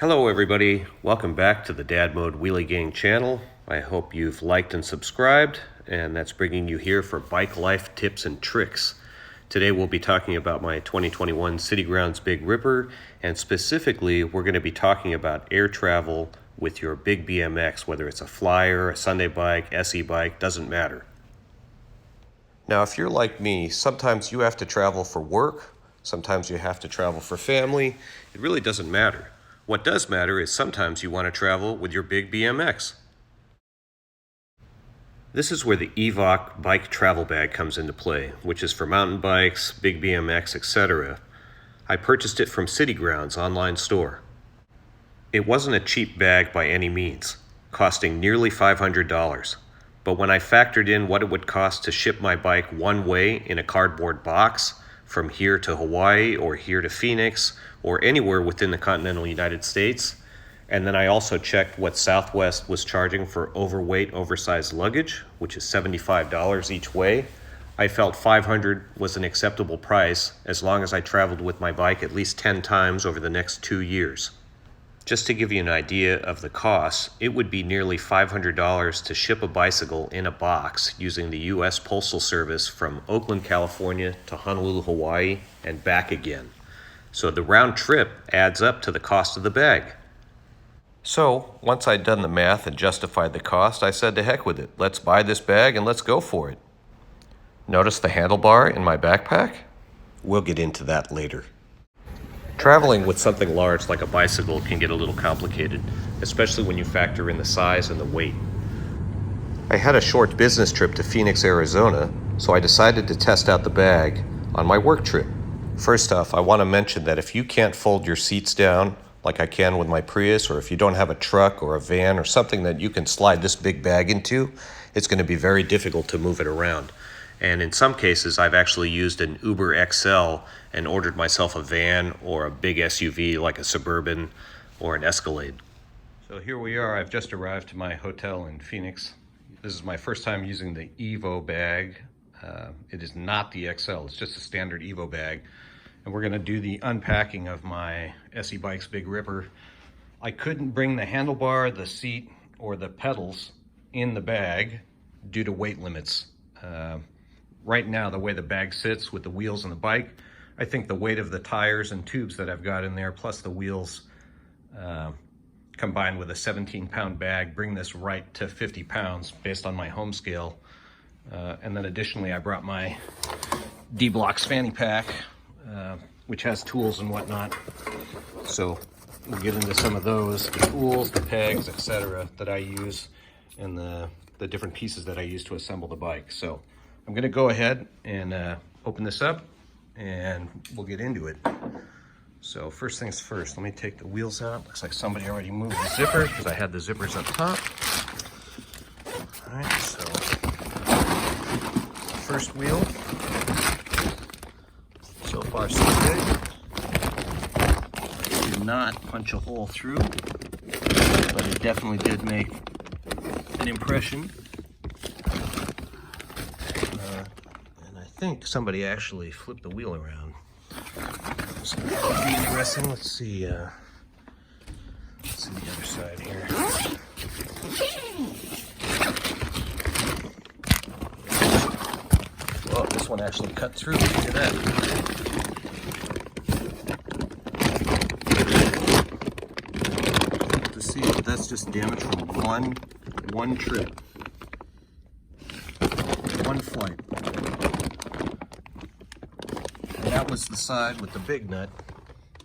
Hello everybody, welcome back to the Dad Mode Wheelie Gang channel. I hope you've liked and subscribed, and that's bringing you here for bike life tips and tricks. Today we'll be talking about my 2021 City Grounds Big Ripper, and specifically we're going to be talking about air travel with your Big BMX, whether it's a flyer, a Sunday bike, SE bike, doesn't matter. Now if you're like me, sometimes you have to travel for work, sometimes you have to travel for family. It really doesn't matter. What does matter is sometimes you want to travel with your Big BMX. This is where the Evoc Bike Travel Bag comes into play, which is for mountain bikes, Big BMX, etc. I purchased it from City Grounds online store. It wasn't a cheap bag by any means, costing nearly $500. But when I factored in what it would cost to ship my bike one way in a cardboard box from here to Hawaii or here to Phoenix or anywhere within the continental United States, and then I also checked what Southwest was charging for overweight, oversized luggage, which is $75 each way, I felt $500 was an acceptable price as long as I traveled with my bike at least 10 times over the next 2 years. Just to give you an idea of the cost, it would be nearly $500 to ship a bicycle in a box using the U.S. Postal Service from Oakland, California to Honolulu, Hawaii, and back again. So the round trip adds up to the cost of the bag. So once I'd done the math and justified the cost, I said to heck with it. Let's buy this bag and let's go for it. Notice the handlebar in my backpack? We'll get into that later. Traveling with something large like a bicycle can get a little complicated, especially when you factor in the size and the weight. I had a short business trip to Phoenix, Arizona, so I decided to test out the bag on my work trip. First off, I want to mention that if you can't fold your seats down like I can with my Prius, or if you don't have a truck or a van or something that you can slide this big bag into, it's going to be very difficult to move it around. And in some cases, I've actually used an Uber XL and ordered myself a van or a big SUV like a Suburban or an Escalade. So here we are. I've just arrived to my hotel in Phoenix. This is my first time using the Evo bag. It is not the XL. It's just a standard Evo bag. And we're going to do the unpacking of my SE Bikes Big Ripper. I couldn't bring the handlebar, the seat, or the pedals in the bag due to weight limits. Right now, the way the bag sits with the wheels and the bike, I think the weight of the tires and tubes that I've got in there, plus the wheels, combined with a 17-pound bag, bring this right to 50 pounds based on my home scale. And then additionally, I brought my D-Blocks fanny pack, which has tools and whatnot. So we'll get into some of those, the tools, the pegs, etc. that I use, and the different pieces that I use to assemble the bike. So I'm going to go ahead and open this up and we'll get into it. So first things first, let me take the wheels out. Looks like somebody already moved the zipper because I had the zippers up top. All right, so first wheel. So far so good. Did not punch a hole through, but it definitely did make an impression. I think somebody actually flipped the wheel around. So that'll be interesting. Let's see the other side here. Oh, this one actually cut through. Look at that. To see if that's just damage from one trip, one flight. That was the side with the big nut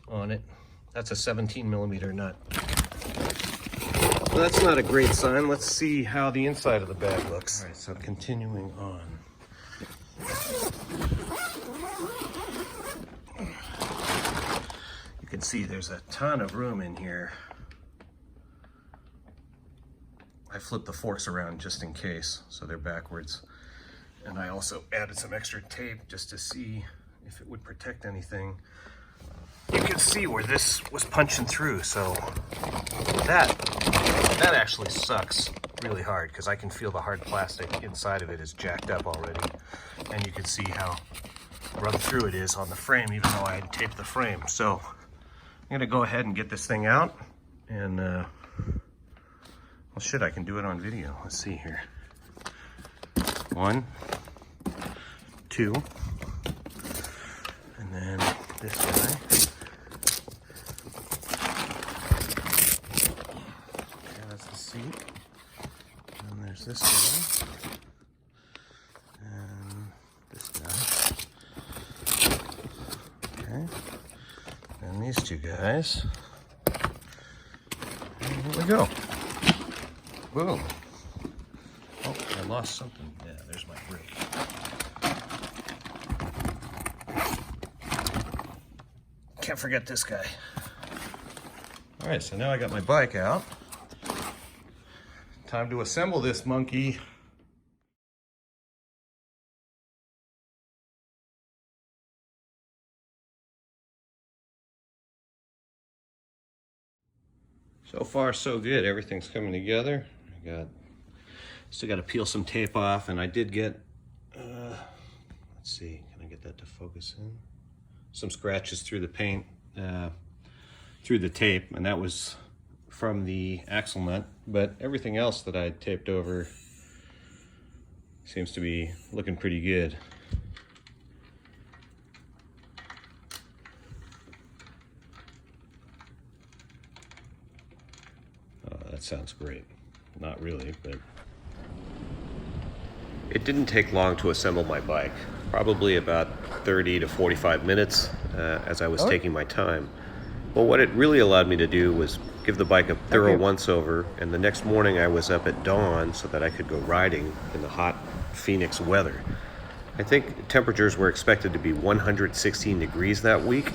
on it. That's a 17mm nut. So that's not a great sign. Let's see how the inside of the bag looks. All right, so continuing on. You can see there's a ton of room in here. I flipped the forks around just in case, so they're backwards. And I also added some extra tape just to see if it would protect anything. You can see where this was punching through, so that actually sucks really hard because I can feel the hard plastic inside of it is jacked up already, and you can see how run through it is on the frame, even though I had taped the frame. So I'm gonna go ahead and get this thing out And, well, shit, I can do it on video. Let's see here. 1, 2, and then this guy. Okay, that's the seat. And there's this guy. And this guy. Okay. And these two guys. And here we go. Boom. Oh, I lost something. Yeah, there's my brake. Can't forget this guy. All right, so now I got my bike out. Time to assemble this monkey. So far, so good. Everything's coming together. Still got to peel some tape off, and I did get, let's see, can I get that to focus in? Some scratches through the paint, through the tape, and that was from the axle nut, but everything else that I taped over seems to be looking pretty good. Oh, that sounds great. Not really, but... It didn't take long to assemble my bike, probably about 30 to 45 minutes as I was taking my time. But what it really allowed me to do was give the bike a thorough once-over, and the next morning I was up at dawn so that I could go riding in the hot Phoenix weather. I think temperatures were expected to be 116 degrees that week,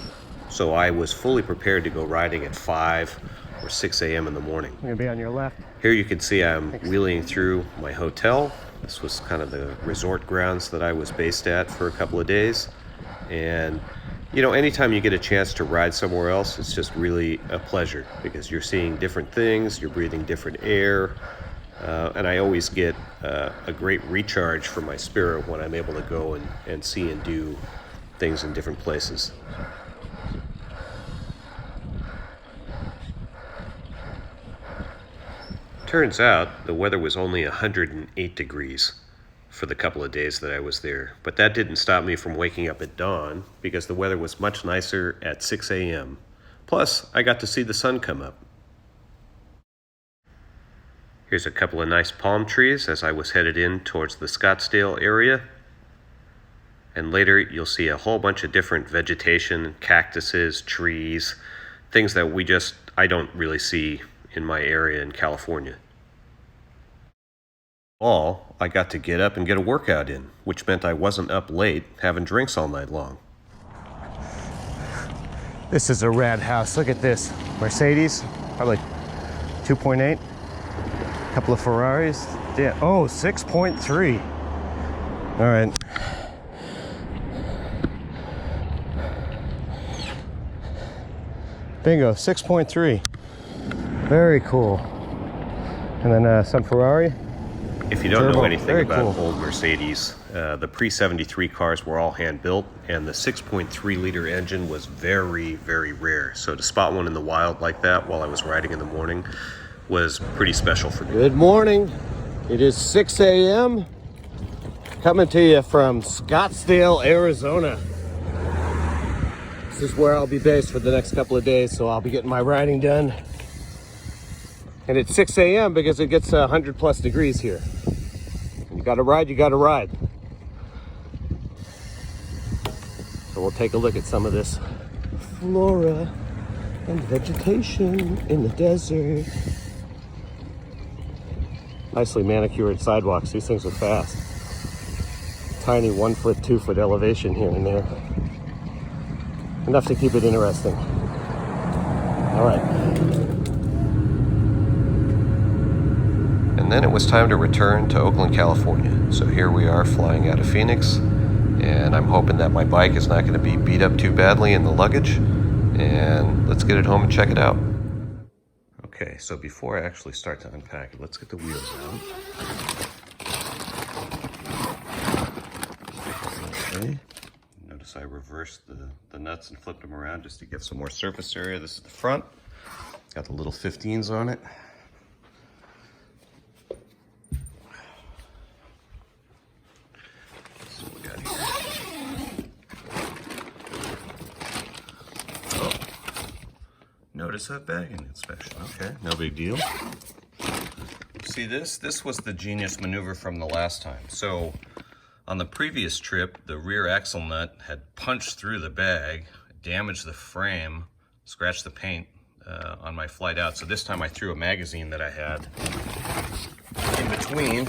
so I was fully prepared to go riding at 5 or 6 a.m. in the morning. I'm gonna be on your left. Here you can see I'm wheeling through my hotel. This was kind of the resort grounds that I was based at for a couple of days. And, you know, anytime you get a chance to ride somewhere else, it's just really a pleasure because you're seeing different things, you're breathing different air, and I always get a great recharge for my spirit when I'm able to go and see and do things in different places. Turns out the weather was only 108 degrees for the couple of days that I was there, but that didn't stop me from waking up at dawn because the weather was much nicer at 6 a.m. Plus, I got to see the sun come up. Here's a couple of nice palm trees as I was headed in towards the Scottsdale area. And later you'll see a whole bunch of different vegetation, cactuses, trees, things that I don't really see in my area in California. I got to get up and get a workout in, which meant I wasn't up late having drinks all night long. This is a rad house. Look at this. Mercedes, probably 2.8. A couple of Ferraris. Yeah. Oh, 6.3. All right. Bingo, 6.3. Very cool. And then some Ferrari. If you don't know anything about old Mercedes, the pre-73 cars were all hand-built, and the 6.3-liter engine was very, very rare. So to spot one in the wild like that while I was riding in the morning was pretty special for me. Good morning. It is 6 a.m. Coming to you from Scottsdale, Arizona. This is where I'll be based for the next couple of days, so I'll be getting my riding done. And it's 6 a.m. because it gets 100 plus degrees here. You gotta ride, you gotta ride. So we'll take a look at some of this flora and vegetation in the desert. Nicely manicured sidewalks. These things are fast. Tiny 1 foot, 2 foot elevation here and there. Enough to keep it interesting. All right. And then it was time to return to Oakland, California. So here we are flying out of Phoenix, and I'm hoping that my bike is not going to be beat up too badly in the luggage. And let's get it home and check it out. Okay, so before I actually start to unpack it, let's get the wheels out. Okay. Notice I reversed the nuts and flipped them around just to get some more surface area. This is the front. got the little 15s on it. So we got here. Oh, notice that bagging inspection. Okay, no big deal. See this? This was the genius maneuver from the last time. So on the previous trip, the rear axle nut had punched through the bag, damaged the frame, scratched the paint on my flight out. So this time I threw a magazine that I had in between.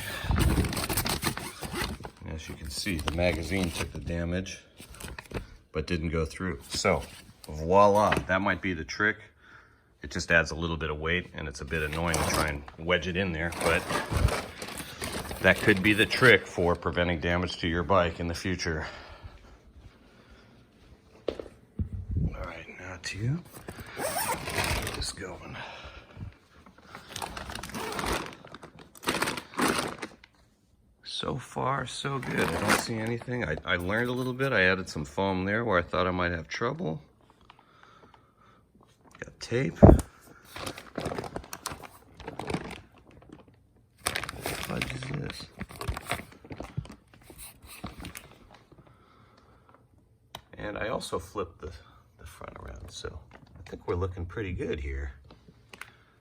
As you can see, the magazine took the damage, but didn't go through. So voila, that might be the trick. It just adds a little bit of weight, and it's a bit annoying to try and wedge it in there, but that could be the trick for preventing damage to your bike in the future. All right, now to get this going. So far, so good. I don't see anything. I learned a little bit. I added some foam there where I thought I might have trouble. Got tape. What fudge is this? And I also flipped the front around, so I think we're looking pretty good here.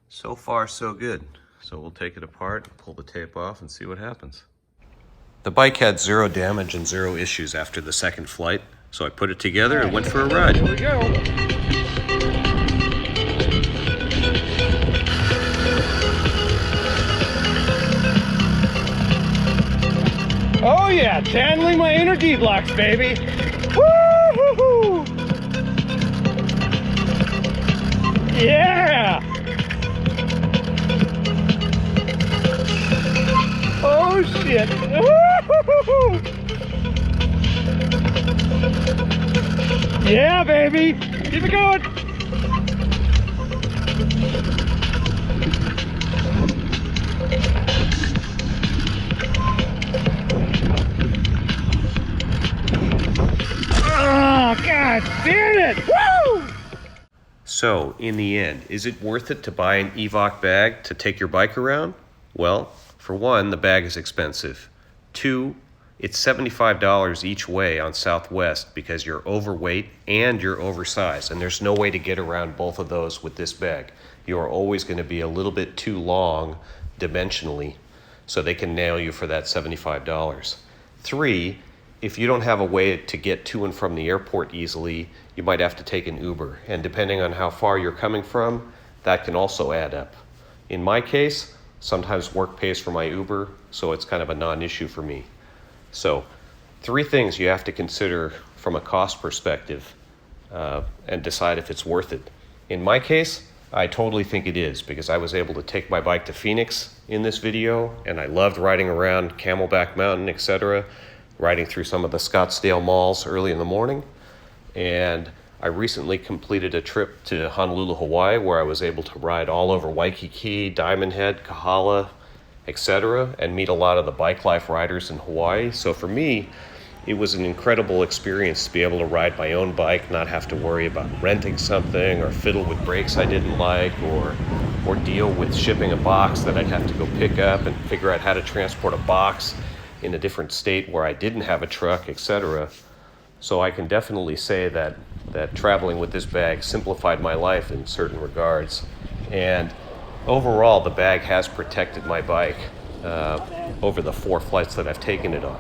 So far, so good. So we'll take it apart, pull the tape off, and see what happens. The bike had zero damage and zero issues after the second flight, so I put it together and went for a ride. Here we go. Oh yeah, channeling my inner D-blocks, baby. Woo-hoo-hoo. Yeah. Oh shit. Woo-hoo-hoo. Yeah, baby. Keep it going. Oh, God damn it! Woo! So, in the end, is it worth it to buy an Evoc bag to take your bike around? Well, for one, the bag is expensive. Two, it's $75 each way on Southwest because you're overweight and you're oversized, and there's no way to get around both of those with this bag. You are always going to be a little bit too long dimensionally, so they can nail you for that $75. Three, if you don't have a way to get to and from the airport easily, you might have to take an Uber. And depending on how far you're coming from, that can also add up. In my case, sometimes work pays for my Uber, so it's kind of a non-issue for me. So, three things you have to consider from a cost perspective and decide if it's worth it. In my case, I totally think it is because I was able to take my bike to Phoenix in this video, and I loved riding around Camelback Mountain, etc., riding through some of the Scottsdale malls early in the morning. And I recently completed a trip to Honolulu, Hawaii, where I was able to ride all over Waikiki, Diamond Head, Kahala, etc., and meet a lot of the Bikelife riders in Hawaii. So for me, it was an incredible experience to be able to ride my own bike, not have to worry about renting something or fiddle with brakes I didn't like, or deal with shipping a box that I'd have to go pick up and figure out how to transport a box in a different state where I didn't have a truck, etc. So I can definitely say that traveling with this bag simplified my life in certain regards. And overall, the bag has protected my bike over the 4 flights that I've taken it on.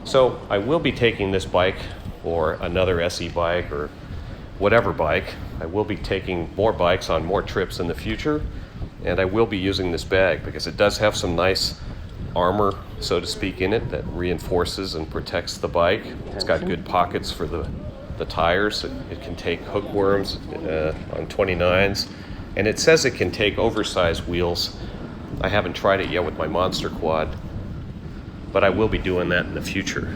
So I will be taking this bike or another SE bike or whatever bike. I will be taking more bikes on more trips in the future, and I will be using this bag because it does have some nice armor, so to speak, in it that reinforces and protects the bike. It's got good pockets for the tires. It can take hookworms on 29s, and it says it can take oversized wheels. I haven't tried it yet with my Monster Quad, but I will be doing that in the future.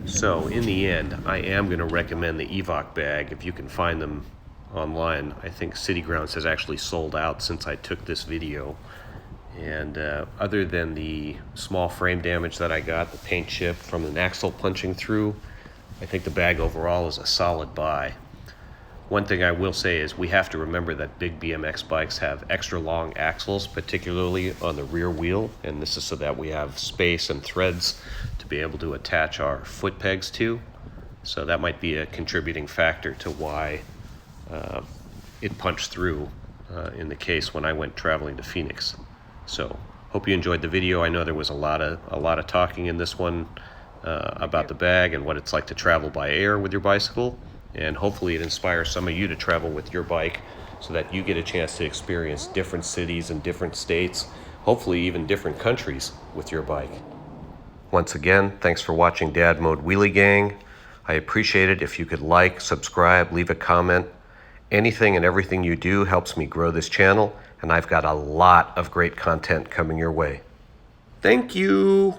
So in the end, I am going to recommend the Evoc bag if you can find them online. I think City Grounds has actually sold out since I took this video. And other than the small frame damage that I got, the paint chip from an axle punching through, I think the bag overall is a solid buy. One thing I will say is we have to remember that big BMX bikes have extra long axles, particularly on the rear wheel, and this is so that we have space and threads to be able to attach our foot pegs to. So that might be a contributing factor to why it punched through in the case when I went traveling to Phoenix. So hope you enjoyed the video. I know there was a lot of talking in this one about the bag and what it's like to travel by air with your bicycle. And hopefully it inspires some of you to travel with your bike so that you get a chance to experience different cities and different states, hopefully even different countries with your bike. Once again, thanks for watching Dad Mode Wheelie Gang. I appreciate it if you could like, subscribe, leave a comment. Anything and everything you do helps me grow this channel, and I've got a lot of great content coming your way. Thank you.